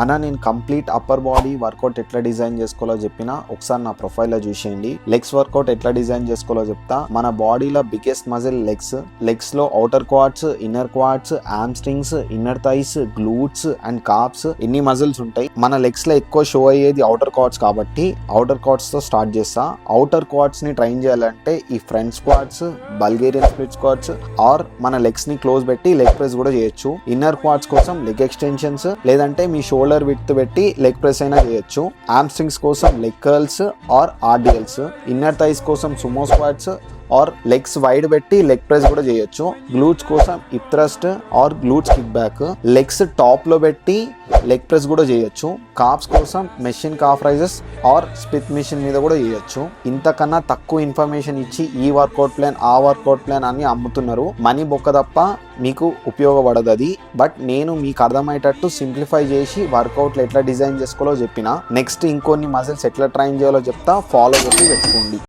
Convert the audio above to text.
అన్న నేను complete upper body work out ఎట్లా డిజైన్ చేసుకోవాలో చెప్పిన ఒకసారి నా ప్రొఫైల్లో చూసేయండి. లెగ్స్ వర్కౌట్ ఎట్లా డిజైన్ చేసుకోవాలో చెప్తా. మన బాడీలో బిగ్గెస్ట్ మజిల్ లెగ్స్ లో outer quads, inner quads, hamstrings, inner thighs, glutes and calves ఎన్ని మజిల్స్ ఉంటాయి. మన లెగ్స్ లో ఎక్కువ షో అయ్యేది అవుటర్ క్వాడ్స్ కాబట్టి అవుటర్ క్వాడ్స్ తో స్టార్ట్ చేస్తా. అవుటర్ క్వాడ్స్ ని ట్రైన్ చేయాలంటే ఈ front squats, Bulgarian split squats or మన లెగ్స్ ని క్లోజ్ పెట్టి లెగ్ ప్రెస్ కూడా చేయొచ్చు. ఇన్నర్ క్వాడ్స్ కోసం లెగ్ ఎక్స్టెన్షన్స్ లేదంటే మీ షోల్డర్ విడ్త్ పెట్టి లెగ్ ప్రెస్ అయినా చేయొచ్చు. హామ్స్ట్రింగ్స్ కోసం leg curls or RDLs, inner thighs కోసం sumo squats or legs wide పెట్టి లెగ్ ప్రెస్ కూడా చేయొచ్చు. గ్లూట్స్ కోసం hip thrust or glutes kick back, legs top లో పెట్టి లెగ్ ప్రెస్ కూడా చేయొచ్చు. కాప్స్ కోసం machine calf raises or split machine మీద కూడా చేయొచ్చు. ఇంతకన్నా తక్కువ ఇన్ఫర్మేషన్ ఇచ్చి ఈ వర్కౌట్ ప్లాన్ ఆ వర్కౌట్ ప్లాన్ అని అమ్ముతున్నారు. మనీ బొక్క తప్ప మీకు ఉపయోగపడదు అది. బట్ నేను మీకు అర్థమయ్యేటట్టు సింప్లిఫై చేసి వర్కౌట్లు ఎట్లా డిజైన్ చేసుకోవాలో చెప్పిన. నెక్స్ట్ ఇంకొన్ని మజిల్స్ ఎట్లా ట్రైన్ చేయాలో చెప్తా, ఫాలో చేసి పెట్టుకోండి.